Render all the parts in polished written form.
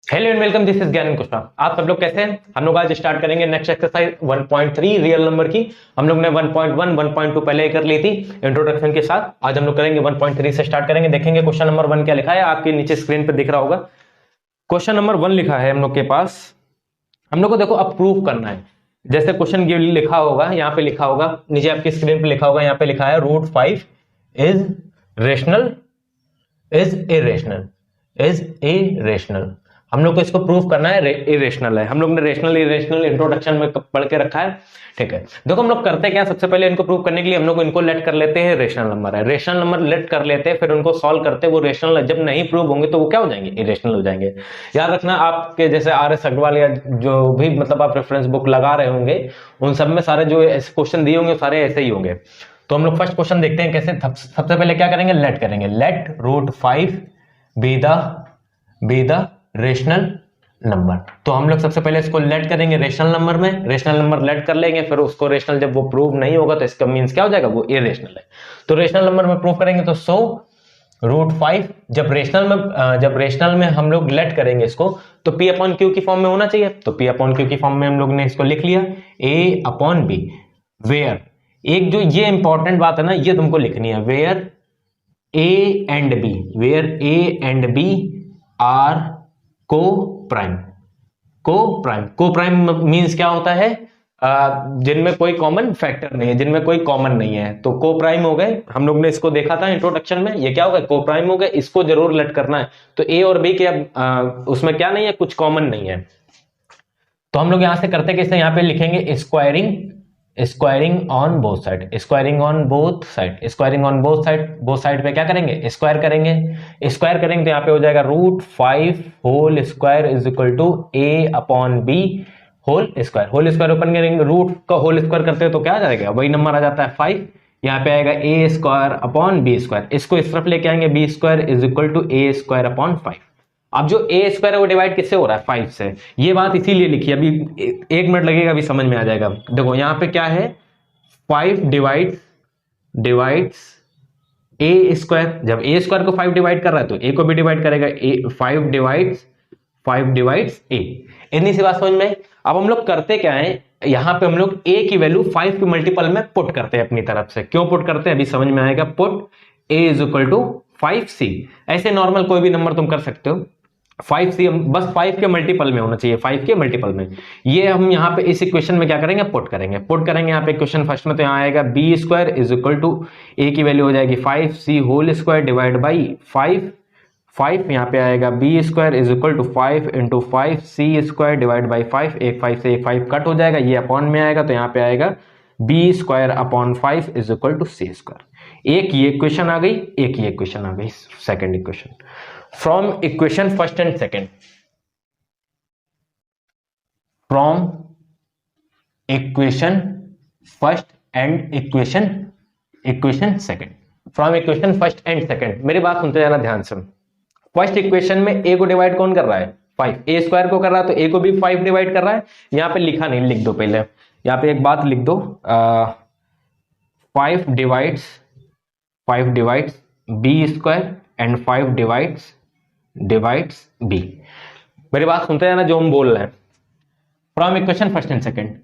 Hello and welcome, this is ज्ञान कुशवाहा। आप सब लोग कैसे हैं? हम लोग आज स्टार्ट करेंगे नेक्स्ट एक्सरसाइज 1.3 रियल नंबर की। हम लोग ने 1.1 1.2 पहले कर ली थी इंट्रोडक्शन के साथ। आज हम लोग करेंगे 1.3 से स्टार्ट करेंगे। देखेंगे क्वेश्चन नंबर 1 क्या लिखा है, आपके नीचे स्क्रीन पे दिख रहा होगा। क्वेश्चन नंबर 1 लिखा है हम लोग के पास। हम लोग को देखो अब प्रूफ करना है। जैसे क्वेश्चन लिखा होगा, यहाँ पे लिखा होगा, नीचे आपकी स्क्रीन पे लिखा होगा, यहाँ पे लिखा है √5 is rational is irrational is irrational. हम लोग को इसको प्रूफ करना है इरेशनल है। हम लोग ने रेशनल इरेशनल इंट्रोडक्शन में पढ़ के रखा है, ठीक है। देखो हम लोग करते क्या, सबसे पहले इनको प्रूफ करने के लिए हम लोग इनको लेट कर लेते हैं रेशनल नंबर है, रेशनल नंबर लेट कर लेते हैं, फिर उनको सॉल्व करते हैं। वो रेशनल जब नहीं प्रूव होंगे तो वो क्या हो जाएंगे, इरेशनल हो जाएंगे। याद रखना, आपके जैसे RS अग्रवाल या जो भी मतलब आप रेफरेंस बुक लगा रहे होंगे, उन सब में सारे जो क्वेश्चन दिए होंगे सारे ऐसे ही होंगे। तो हम लोग फर्स्ट क्वेश्चन देखते हैं कैसे। सबसे पहले क्या करेंगे, लेट करेंगे। Let √5 be the rational number. तो हम लोग सबसे पहले इसको लेट करेंगे रेशनल नंबर में, रेशनल नंबर लेट कर लेंगे, फिर उसको रेशनल जब वो प्रूव नहीं होगा तो इसका मींस क्या हो जाएगा, वो इरेशनल है। तो रेशनल नंबर में प्रूव करेंगे तो 100 √5 जब रेशनल में हम लोग लेट करेंगे इसको तो P/Q की फॉर्म में होना चाहिए। तो P/Q की फॉर्म में हम लोग ने इसको लिख लिया A/B, वेयर एक जो ये इंपॉर्टेंट बात है ना, ये तुमको लिखनी है, where A and B are coprime means क्या होता है, जिनमें कोई कॉमन फैक्टर नहीं है, जिनमें कोई कॉमन नहीं है, तो को प्राइम हो गए। हम लोग ने इसको देखा था इंट्रोडक्शन में, ये क्या होगा, को प्राइम हो गए। इसको जरूर लेट करना है। तो ए और बी के उसमें क्या नहीं है, कुछ कॉमन नहीं है। तो हम लोग यहां से करते कैसे, यहां पे लिखेंगे squaring on both side, both side पे क्या करेंगे, स्क्वायर करेंगे तो यहाँ पे हो जाएगा √5 whole square is equal to A/B whole square open करेंगे, रूट का होल स्क्वायर करते हैं तो क्या आ जाएगा, वही नंबर आ जाता है 5। यहाँ पे आएगा A²/B², इसको इस तरफ लेके आएंगे, B² is equal to A²/5। अब जो A² है वो डिवाइड किससे हो रहा है, 5 से। ये बात इसीलिए लिखी, अभी 1 मिनट लगेगा, अभी समझ में आ जाएगा। देखो यहाँ पे क्या है, 5 डिवाइड्स A²। जब A² को 5 डिवाइड कर रहा है तो A को भी डिवाइड करेगा, 5 डिवाइड्स A। इतनी सी बात समझ में। अब हम लोग करते क्या है, यहां पे हम लोग A की वैल्यू 5 के मल्टीपल में पुट करते हैं अपनी तरफ से। क्यों पुट करते हैं, अभी समझ में आएगा। Put A is equal to 5C। ऐसे नॉर्मल कोई भी नंबर तुम कर सकते हो, 5C बस 5 के मल्टीपल में होना चाहिए, 5 के मल्टीपल में। ये हम यहाँ पे इस इक्वेशन में क्या करेंगे, पुट करेंगे यहाँ पे इक्वेशन फर्स्ट में। तो यहाँ आएगा B² is equal to A की वैल्यू हो जाएगी 5C whole square divide by 5 यहाँ पे आएगा B² is equal to 5 into 5C² divide by 5। एक 5 से एक 5 कट हो जाएगा, ये अपॉन में आएगा, तो यहाँ पे आएगा B²/5 is equal to C²। एक ये इक्वेशन आ गई, second equation. From equation first and second, मेरी बात सुनते जाना ध्यान से। फर्स्ट इक्वेशन में A को डिवाइड कौन कर रहा है, 5। A² को कर रहा है तो A को भी 5 डिवाइड कर रहा है। यहां पे लिखा नहीं, लिख दो पहले, यहां पे एक बात लिख दो, 5 divides B² and 5 divides B। मेरी बात सुनते हैं ना जो हम बोल रहे हैं। From equation first and second,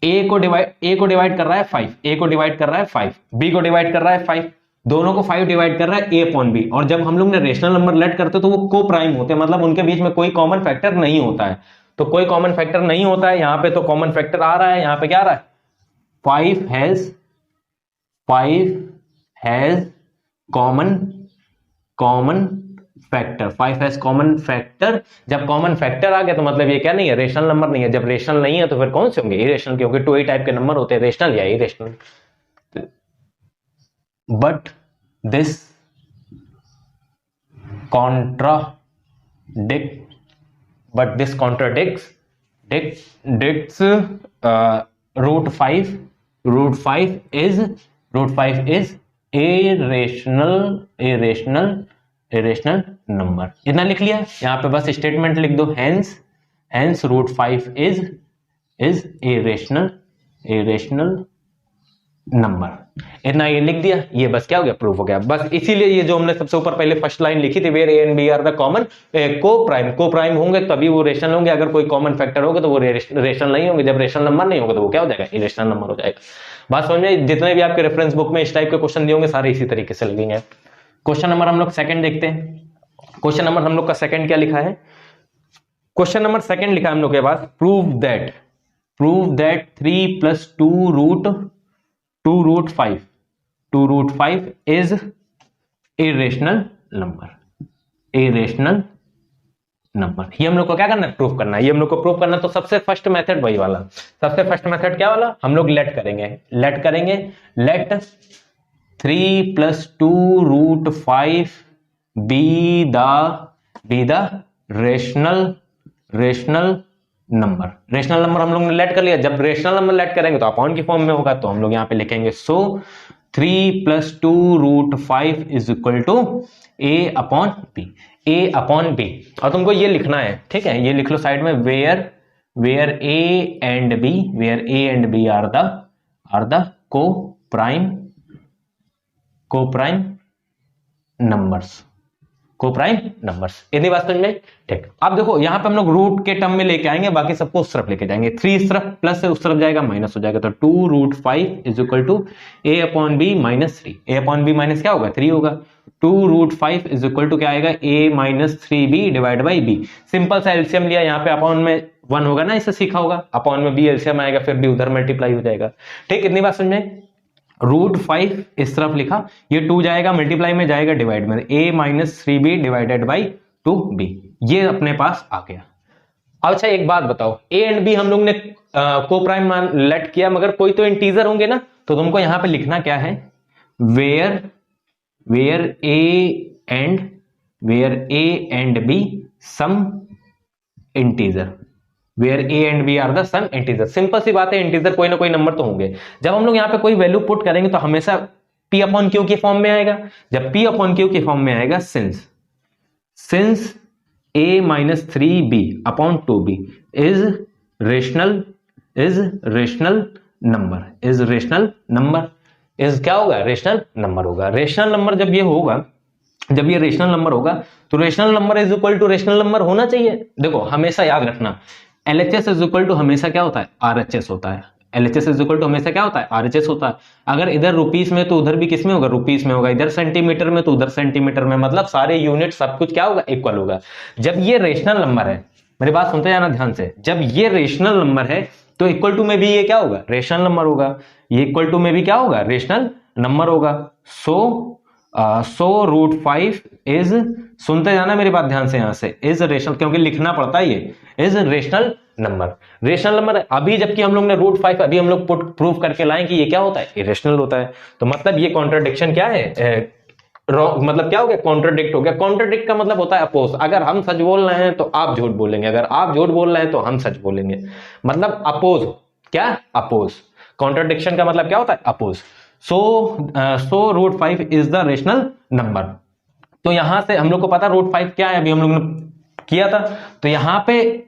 A को डिवाइड कर रहा है 5, B को डिवाइड कर रहा है 5, दोनों को 5 डिवाइड कर रहा है A/B। और जब हम लोग ने रेशनल नंबर लेट करते तो वो को प्राइम होते हैं, मतलब उनके बीच में कोई कॉमन फैक्टर नहीं होता है। तो कोई कॉमन फैक्टर नहीं होता है, यहां पे तो कॉमन फैक्टर आ रहा है। यहां पे क्या आ रहा है, 5 हैज कॉमन फैक्टर। जब कॉमन फैक्टर आ गया तो मतलब ये क्या नहीं है, रेशनल नंबर नहीं है। जब रेशनल नहीं है तो फिर कौन से होंगे, इरेशनल, क्योंकि 2 ही टाइप के नंबर होते हैं, रेशनल या irrational. But this contradicts √5 is irrational number। इतना लिख लिया, यहां पे बस स्टेटमेंट लिख दो, hence √5 is irrational number। इतना ये लिख दिया, ये बस क्या हो गया, प्रूफ हो गया। बस इसीलिए ये जो हमने सबसे ऊपर पहले फर्स्ट लाइन लिखी थी, where A and B are the common coprime होंगे तभी वो रेशनल होंगे, अगर कोई कॉमन फैक्टर होगा तो वो रेशनल नहीं होंगे, जब रेशनल नंबर नहीं होगा तो वो क्या हो जाएगा, इरेशनल नंबर हो जाएगा। बात समझ में? जितने भी आपके रेफरेंस बुक में इस टाइप के क्वेश्चन दिए होंगे सारे इसी तरीके से लगेंगे। क्वेश्चन नंबर हम लोग सेकंड देखते हैं। क्वेश्चन नंबर हम लोग का सेकंड क्या लिखा है? क्वेश्चन नंबर सेकंड लिखा है हम लोग के पास, prove that 3 + 2 root 5 is irrational number. ये हम लोग को क्या करना है, प्रूफ करना है। ये हम लोग को प्रूफ करना है, तो सबसे फर्स्ट मेथड वही वाला, सबसे फर्स्ट मेथड क्या वाला, हम लोग लेट करेंगे let 3 + 2 root 5 be the rational number. Rational number हम लोग ने लेट कर लिया। जब रेशनल नंबर लेट करेंगे तो अपॉन की फॉर्म में होगा, तो हम लोग यहां पे लिखेंगे so 3 + 2 root 5 is equal to a upon b. और तुमको ये लिखना है, ठीक है, ये लिख लो साइड में, where A and B are the coprime numbers. इतनी बात समझ में? ठीक। अब देखो यहां पे हम लोग रूट के टर्म में लेके आएंगे, बाकी सबको उस तरफ लेके जाएंगे। 3 इस तरफ प्लस है, उस तरफ जाएगा माइनस हो जाएगा, तो 2 root 5 is equal to a upon b minus 3। a upon b minus क्या होगा, 3 होगा। 2 रूट 5 इज इक्वल टू क्या आएगा, a minus 3b divide by b। Simple सा एलसीएम लिया, यहाँ पे अपॉन में 1 होगा ना, इसे सीखा होगा, अपॉन में b एलसीएम आएगा, फिर b उधर मल्टीप्लाई हो जाएगा। ठीक, इतनी बात समझ में? रूट 5 इस तरफ लिखा, ये 2 जाएगा मल्टीप्लाई में, जाएगा डिवाइड में, a minus 3b divided by 2b, ये अपने पास आ गया। अच्छा एक बात बताओ, a एंड b हम लोग ने को प्राइम मान लेट किया, मगर कोई तो इंटीजर होंगे ना, तो तुमको यहां पे लिखना क्या है, where a and b some integer, where A and B are the some integer. Simple सी बात है, इंटीजर कोई ना कोई नंबर तो होंगे। जब हम लोग यहाँ पे कोई वैल्यू पुट करेंगे तो हमेशा p अपॉन क्यू की फॉर्म में आएगा। जब p अपॉन क्यू की फॉर्म में आएगा, since a minus 3b upon 2b is rational number, is क्या होगा, रेशनल नंबर होगा। रेशनल नंबर जब ये रेशनल नंबर होगा तो rational number is equal to rational number होना चाहिए। देखो हमेशा याद रखना, LHS इज इक्वल टू हमेशा क्या होता है, RHS होता है। LHS इज इक्वल टू हमेशा क्या होता है, RHS होता है। अगर इधर रुपीस में तो उधर भी किस में होगा, रुपीस में होगा। इधर सेंटीमीटर में तो उधर सेंटीमीटर में, मतलब सारे यूनिट सब कुछ क्या होगा, इक्वल होगा। जब ये रेशनल नंबर है, मेरी बात सुनते जाना ध्यान से, जब ये रेशनल नंबर है तो इक्वल टू में भी ये क्या होगा, रेशनल नंबर होगा। ये इक्वल टू में भी क्या होगा, रेशनल नंबर होगा। सो रूट 5 इज, सुनते जाना मेरी बात ध्यान से, यहां से इज रेशनल, क्योंकि लिखना पड़ता है, ये इज रेशनल नंबर है। अभी जबकि हम लोग ने रूट 5 अभी हम लोग प्रूव करके लाए कि ये क्या होता है, इरेशनल होता है। तो मतलब ये कॉन्ट्राडिक्शन क्या है, मतलब क्या हो गया, कॉन्ट्राडिक्ट हो गया। कॉन्ट्राडिक्ट का मतलब होता है अपोज। अगर हम सच बोल रहे हैं तो आप झूठ बोलेंगे, अगर आप झूठ बोल रहे हैं तो हम सच बोलेंगे, मतलब अपोज। क्या, अपोज। कॉन्ट्राडिक्शन का मतलब क्या होता है, suppose. So root 5 is the rational number. तो यहां से हम लोग को पता रूट 5 क्या है, अभी हम लोग ने किया था। तो यहां पे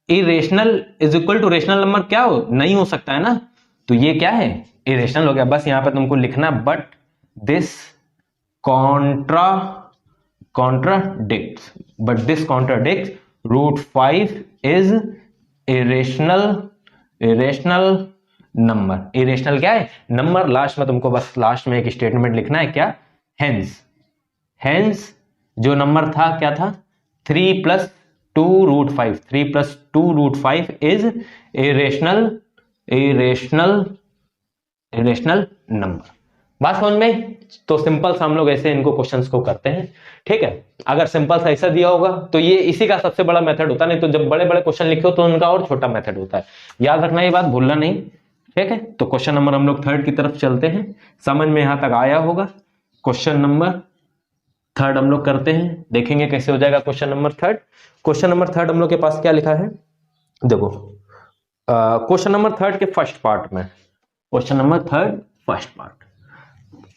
irrational is equal to rational number क्या हो, नहीं हो सकता है ना, तो ये क्या है, इरेशनल हो गया। बस यहां पे तुमको लिखना, but this contradicts root 5 is irrational number. Irrational क्या है, नंबर। लास्ट में तुमको बस लास्ट में एक स्टेटमेंट लिखना है, क्या, हेंस जो नंबर था क्या था, 3 + 2 root 5, 3 + 2 root 5 is irrational number. बात समझ में? तो सिंपल सा हम लोग ऐसे इनको क्वेश्चंस को करते हैं, ठीक है। अगर सिंपल सा ऐसा दिया होगा तो ये इसी का सबसे बड़ा मेथड होता है, नहीं तो जब बड़े बड़े क्वेश्चन लिखे हो तो उनका और छोटा मेथड होता है। याद रखना, ये बात भूलना नहीं, ठीक है। तो क्वेश्चन नंबर हम लोग 3 की तरफ चलते हैं। समझ में यहां तक आया होगा। क्वेश्चन नंबर 3 हम लोग करते हैं, देखेंगे कैसे हो जाएगा क्वेश्चन नंबर 3। क्वेश्चन नंबर 3 हम लोग के पास क्या लिखा है, देखो क्वेश्चन नंबर 3 के फर्स्ट पार्ट में, क्वेश्चन नंबर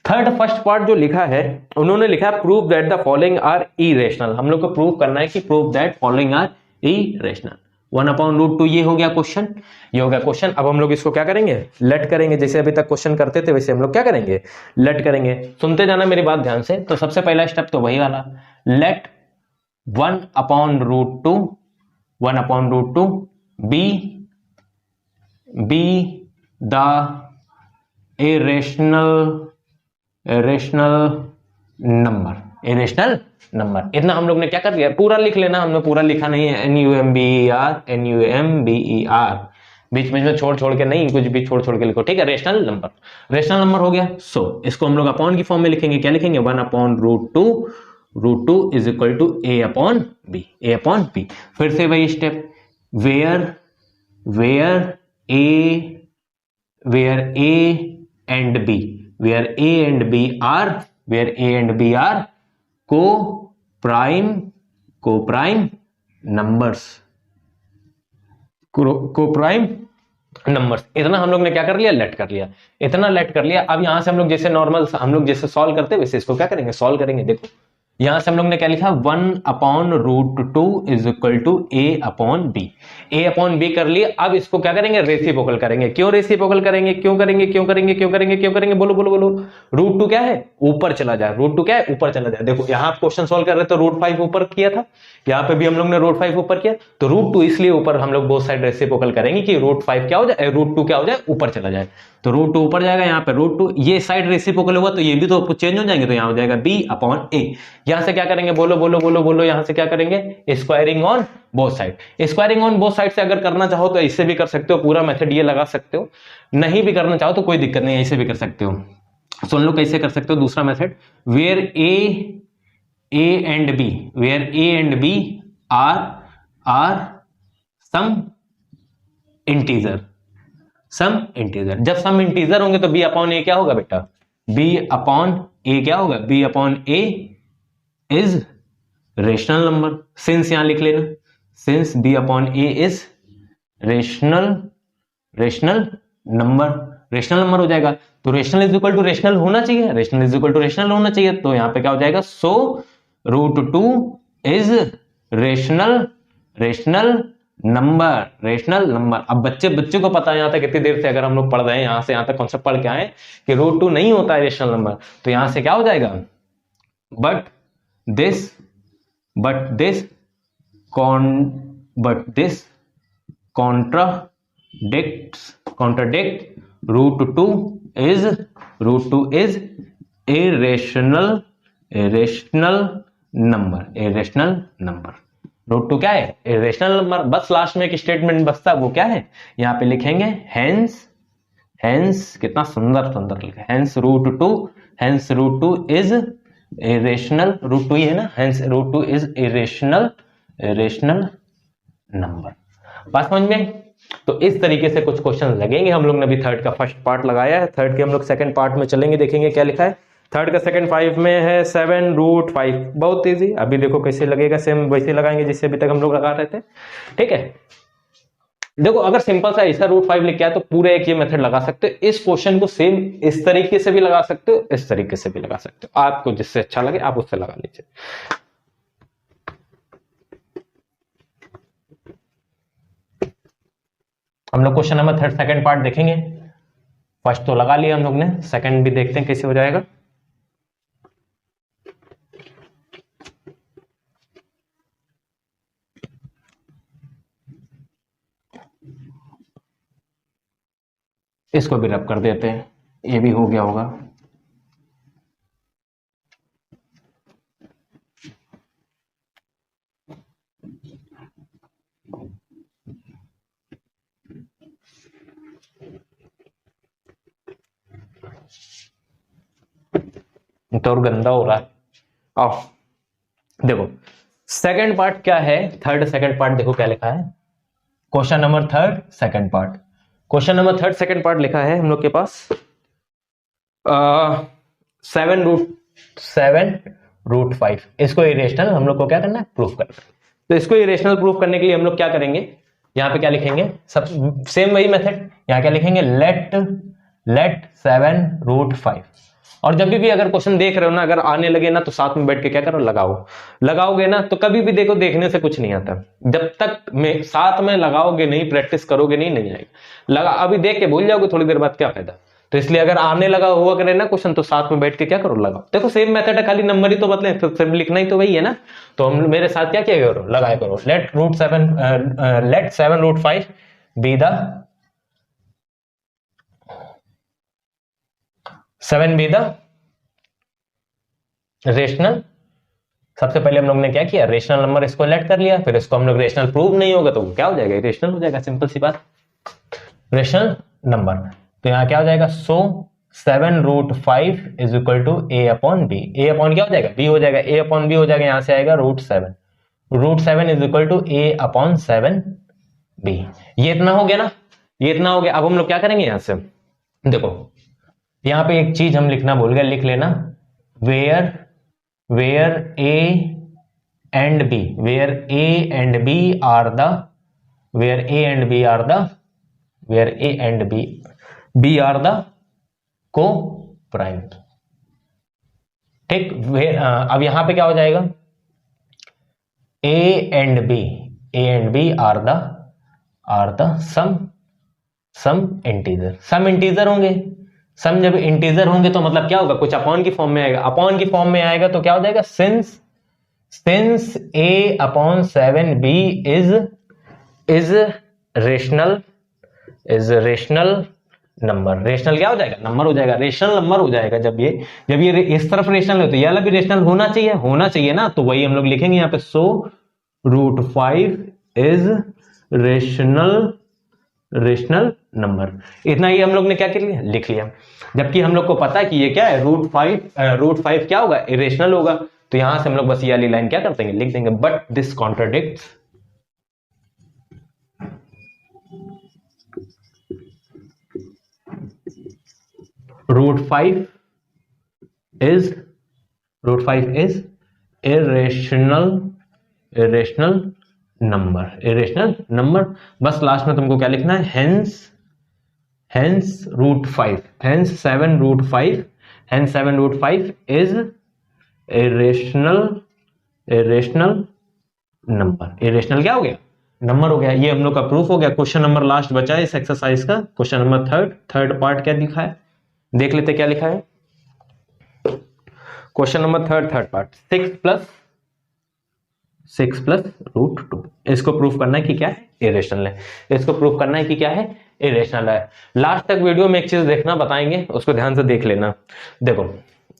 3 फर्स्ट पार्ट जो लिखा है, उन्होंने लिखा है prove that the following are irrational. हम लोग को प्रूव करना है कि prove that following are irrational. 1/√2 ये हो गया क्वेश्चन, ये हो गया क्वेश्चन। अब हम लोग इसको क्या करेंगे, लेट करेंगे। जैसे अभी तक क्वेश्चन करते थे वैसे हम लोग क्या करेंगे, लेट करेंगे। सुनते जाना मेरी बात ध्यान से। तो सबसे पहला स्टेप तो वही वाला, let 1/√2 be the irrational number. इतना हम लोग ने क्या कर दिया, पूरा लिख लेना, हमने पूरा लिखा नहीं है, NUMBER, बीच में छोड़ के नहीं, कुछ भी छोड़ के लिखो, ठीक है। रेशनल नंबर हो गया। सो इसको हम लोग अपॉन की फॉर्म में लिखेंगे, क्या लिखेंगे, 1/√2 is equal to A upon b. फिर से वही step, where A and B are coprime numbers. इतना हम लोग ने क्या कर लिया, लेट कर लिया। अब यहां से हम लोग जैसे नॉर्मल हम लोग जैसे सॉल्व करते हैं वैसे इसको क्या करेंगे, सॉल्व करेंगे। देखो यहां से हम लोग ने क्या लिखा, 1/√2 is equal to A upon b कर लिए। अब इसको क्या करेंगे, रेसिप्रोकल करेंगे। क्यों रेसिप्रोकल करेंगे, क्यों करेंगे, बोलो। √2 क्या है, ऊपर चला जाए। देखो यहां आप क्वेश्चन सॉल्व कर रहे तो √5 ऊपर किया था, यहां पे भी हम लोग ने √5 ऊपर किया, तो √2 इसलिए ऊपर हम लोग बोथ साइड रेसिप्रोकल करेंगे कि √5 क्या हो जाए, √2 क्या हो जाए, ऊपर चला जाए। तो √2 ऊपर जाएगा, यहाँ पे √2, ये साइड रेसिप्रोकल हुआ तो ये भी तो चेंज हो जाएंगे, तो यहाँ हो जाएगा B अपॉन A। यहां से क्या करेंगे, बोलो, यहां से क्या करेंगे, स्क्वायरिंग ऑन बोथ साइड। से अगर करना चाहो तो इससे भी कर सकते हो, पूरा मेथड ये लगा सकते हो। नहीं भी करना चाहो तो कोई दिक्कत नहीं है, ऐसे भी कर सकते हो। सुन लो कैसे कर सकते हो, दूसरा method, where A and B are some integer. जब सम इंटीजर होंगे तो B अपॉन A क्या होगा बेटा, B अपॉन A क्या होगा, B upon A is rational number. Since यहां लिख लेना, since B upon A is rational number हो जाएगा। तो rational is equal to rational होना चाहिए, तो यहां पे क्या हो जाएगा, सो √2 इज रेशनल नंबर। अब बच्चे को पता है यहां तक कितनी देर से अगर हम लोग पढ़ रहे हैं, यहां से यहां तक कॉन्सेप्ट पढ़ के आए कि √2 नहीं होता है रेशनल नंबर, तो यहां से क्या हो जाएगा, but this contradict √2 is irrational number। √2 क्या है, irrational नंबर। बस लास्ट में एक स्टेटमेंट बचता है, वो क्या है, यहां पे लिखेंगे hence कितना सुंदर लिखा, hence √2 is irrational, √2 ही है ना, hence √2 is irrational नंबर। बात समझ में। तो इस तरीके से कुछ क्वेश्चन लगेंगे। हम लोग ने अभी थर्ड का फर्स्ट पार्ट लगाया है, थर्ड के हम लोग सेकंड पार्ट में चलेंगे, देखेंगे क्या लिखा है। थर्ड का सेकंड 5 में है 7√5, बहुत इजी। अभी देखो कैसे लगेगा, सेम वैसे लगाएंगे जैसे अभी तक हम लोग लगा रहे थे, ठीक है। देखो अगर सिंपल सा ऐसा √5 लिख के आया तो पूरे एक ये मेथड लगा सकते हो। इस क्वेश्चन को सेम इस तरीके से भी लगा सकते हो, इस तरीके से भी लगा सकते हो, आपको जिससे अच्छा लगे आप उससे लगा लीजिए। हम लोग question number third second part देखेंगे। फर्स्ट तो लगा लिया हम लोग ने, सेकंड भी देखते हैं कैसे हो जाएगा। इसको भी रब कर देते हैं, ये भी हो गया होगा। तो और गंदा हो रहा है। आओ देखो सेकंड पार्ट क्या है, थर्ड सेकंड पार्ट देखो क्या लिखा है। Question number third second part, question number third second part लिखा है हम लोग के पास 7√5। इसको इरेशनल हम लोग को क्या करना है, प्रूफ करना है। तो इसको इरेशनल प्रूफ करने के लिए हम लोग क्या करेंगे, यहां पे क्या लिखेंगे, सब सेम वही मेथड। यहां क्या लिखेंगे, लेट 7√5 और जब भी अगर क्वेश्चन देख रहे हो ना, अगर आने लगे ना, तो साथ में बैठ के क्या करो, लगाओगे ना, तो कभी भी देखो देखने से कुछ नहीं आता। जब तक में साथ में लगाओगे नहीं, प्रैक्टिस करोगे नहीं आएगा। लगा अभी देख के भूल जाओगे, थोड़ी देर बाद क्या फायदा। तो इसलिए अगर आने लगा हुआ करे ना क्वेश्चन, तो साथ में बैठ के क्या करो, लगाओ। देखो सेम मेथड है, खाली नंबर ही तो बदले, तो सिर्फ लिखना ही तो वही है ना। तो हम मेरे साथ क्या किया करो, लगाया करो। Let let 7 root 5 be the 7 be the rational. सबसे पहले हम लोग ने क्या किया, रेशनल नंबर इसको लेट कर लिया, फिर इसको हम लोग रेशनल प्रूव नहीं होगा तो क्या हो जाएगा, रेशनल हो जाएगा। सिंपल सी बात, रेशनल नंबर। तो यहां क्या हो जाएगा, so 7 root 5 is equal to a upon b. A upon क्या हो जाएगा, बी हो जाएगा। ए अपॉन बी हो जाएगा, यहां से आएगा root 7। Root 7 is equal to a upon 7 b. ये इतना हो गया ना, ये इतना हो गया। अब हम लोग क्या करेंगे, यहां से देखो, यहां पे एक चीज हम लिखना भूल गए, लिख लेना, where A and b, where A and B are the, where A and B are the, where A and B are the coprime. ठीक, अब यहां पे क्या हो जाएगा, a and B are the some integer. Some integer होंगे, some जब integer होंगे तो मतलब क्या होगा, कुछ अपॉन की फॉर्म में आएगा। अपॉन की फॉर्म में आएगा तो क्या हो जाएगा, since a upon 7 b is rational number. Rational क्या हो जाएगा, नंबर हो जाएगा, रेशनल नंबर हो जाएगा। जब ये इस तरफ रेशनल है तो ये वाला भी रेशनल होना चाहिए ना। तो वही हम लोग लिखेंगे यहां पे, so root 5 is rational number. इतना ही हम लोग ने क्या कर लिया, लिख लिया। जबकि हम लोग को पता है कि ये क्या है, रूट 5 क्या होगा, इरेशनल होगा। तो यहां से हम लोग बस ये वाली लाइन क्या कर देंगे, लिख देंगे, but this contradicts root 5 is irrational number. बस लास्ट में तुमको क्या लिखना है, hence root 5, hence 7 root 5 is irrational number. Irrational क्या हो गया, नंबर हो गया। ये हम लोग का प्रूफ हो गया। क्वेश्चन नंबर लास्ट बचा है इस एक्सरसाइज का, क्वेश्चन नंबर थर्ड पार्ट क्या लिखा है, देख लेते क्या लिखा है। Question number third part, 6 plus root 2। इसको प्रूफ करना है कि क्या है, इरेशनल है। इसको प्रूफ करना है कि क्या है, इरेशनल है। लास्ट तक वीडियो में एक चीज देखना, बताएंगे, उसको ध्यान से देख लेना। देखो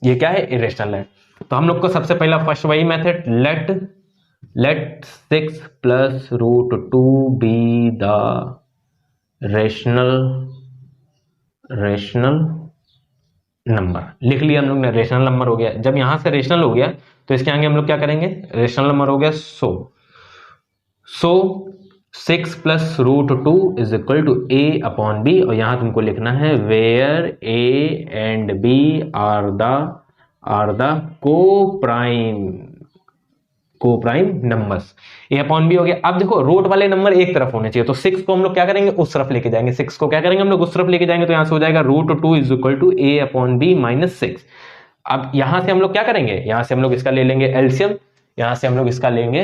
ये क्या है, इरेशनल है। तो हम लोग को सबसे पहला फर्स्ट वही method, let 6 plus root 2 be the rational number. लिख लिया हम लोग ने, रेशनल नंबर हो गया। जब यहां से रेशनल हो गया तो इसके आगे हम लोग क्या करेंगे, रेशनल नंबर हो गया। So 6 plus root 2 is equal to a upon b. और यहां तुमको लिखना है, where A and B are the coprime numbers. A upon b हो गया। अब देखो रूट वाले नंबर एक तरफ होने चाहिए, तो 6 को हम लोग क्या करेंगे, उस तरफ लेके जाएंगे। 6 को क्या करेंगे हम लोग, उस तरफ लेके जाएंगे। तो यहां से हो जाएगा root 2 is equal to a upon b minus 6। अब यहां से हम लोग क्या करेंगे, यहां से हम लोग इसका ले लेंगे एलसीएम, यहां से हम लोग इसका लेंगे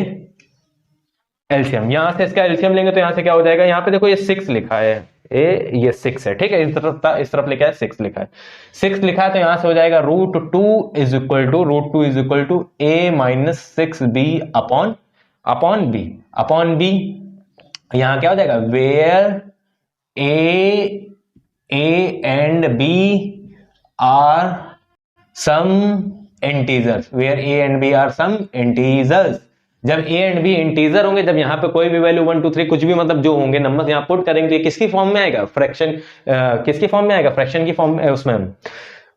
एलसीएम, यहां से इसका एलसीएम लेंगे। तो यहां से क्या हो जाएगा, यहां पे देखो ये 6 लिखा है, ये 6 है, ठीक है। इस तरफ लिखा है 6 लिखा है, 6 लिखा है। तो यहां से हो जाएगा root 2 is equal to a minus 6 b upon b. यहां क्या हो जाएगा, where A and B are some integers, where A and B are some integers. जब ए एंड बी इंटीजर होंगे, जब यहाँ पे कोई भी वैल्यू 1 2 3 कुछ भी मतलब जो होंगे नंबर यहाँ पुट करेंगे, तो किसकी फॉर्म में आएगा, फ्रैक्शन, किसकी फॉर्म में आएगा, फ्रैक्शन की फॉर्म में, उसमें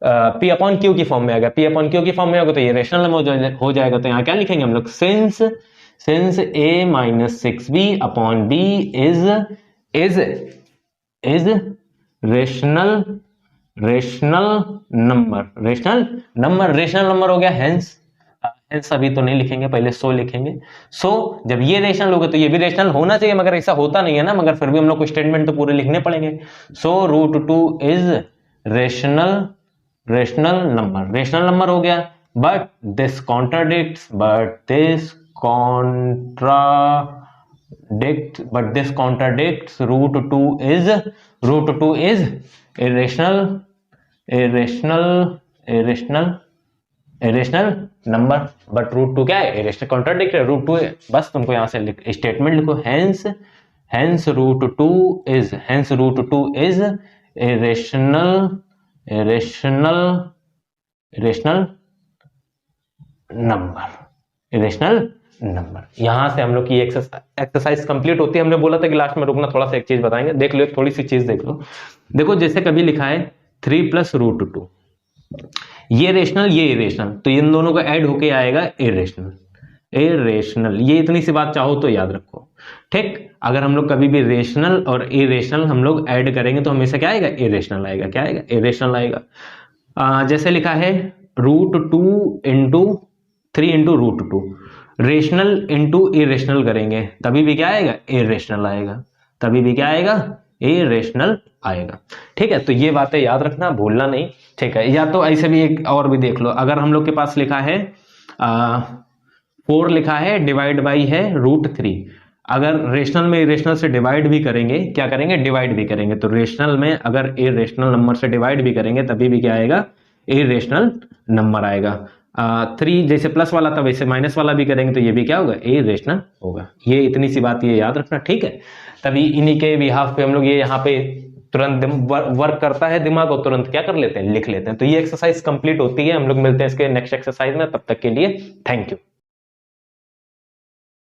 पी अपॉन क्यू की फॉर्म में आएगा। पी अपॉन क्यू की फॉर्म में होगा तो ये रेशनल नंबर हो जाएगा। तो यहाँ क्या लिखेंगे हम लोग, since a minus 6 b upon b is rational number हो गया। हेंस अभी तो नहीं लिखेंगे, पहले सो लिखेंगे। सो जब ये रेशनल होगा तो ये भी रेशनल होना चाहिए, मगर ऐसा होता नहीं है ना, मगर फिर भी हम लोग को स्टेटमेंट तो पूरे लिखने पड़ेंगे। So root 2 is rational rational number हो गया, but this contradicts root two is irrational number, but root two क्या है, इरेशनल कॉन्ट्राडिक्ट है, रूट टू है। बस तुमको यहां से स्टेटमेंट लिखो, hence root two is irrational number. यहां से हम लोग की एक्सरसाइज कंप्लीट होती है। हमने बोला था कि लास्ट में रुकना, थोड़ा सा एक चीज बताएंगे, देख लो, थोड़ी सी चीज देख लो। देखो जैसे कभी लिखा है 3 प्लस रूट टू, ये रेशनल ये इरेशनल, तो इन दोनों का ऐड होके आएगा इरेशनल। ये इतनी सी बात चाहो तो याद रखो, ठीक। अगर हम लोग कभी भी रेशनल और इरेशनल हम लोग ऐड करेंगे तो हमेशा क्या आएगा, इरेशनल आएगा। क्या आएगा, इरेशनल आएगा। जैसे लिखा है root two into 3 into root two, rational into irrational करेंगे तभी भी क्या आएगा, इरेशनल आएगा। तभी भी क्या आएगा, इरेशनल आएगा। ठीक है, तो ये बातें याद रखना, भूलना नहीं, ठीक है। या तो ऐसे भी एक और भी देख लो, अगर हम लोग के पास लिखा है 4 लिखा है डिवाइड बाई है रूट 3, अगर रेशनल में इरेशनल से डिवाइड भी करेंगे, क्या करेंगे, डिवाइड भी करेंगे, तो रेशनल में अगर इरेशनल नंबर से डिवाइड भी करेंगे तभी भी क्या आएगा, इरेशनल नंबर आएगा। 3 जैसे प्लस वाला था वैसे माइनस वाला भी करेंगे तो ये भी क्या होगा, इरेशनल होगा। ये इतनी सी बात ये याद रखना, ठीक है। तभी इन्हीं के बिहाफ पे हम लोग ये यहाँ पे तुरंत वर्क करता है दिमाग और तुरंत क्या कर लेते हैं, लिख लेते हैं। तो ये एक्सरसाइज कंप्लीट होती है। हम लोग मिलते हैं इसके नेक्स्ट एक्सरसाइज में, तब तक के लिए थैंक यू।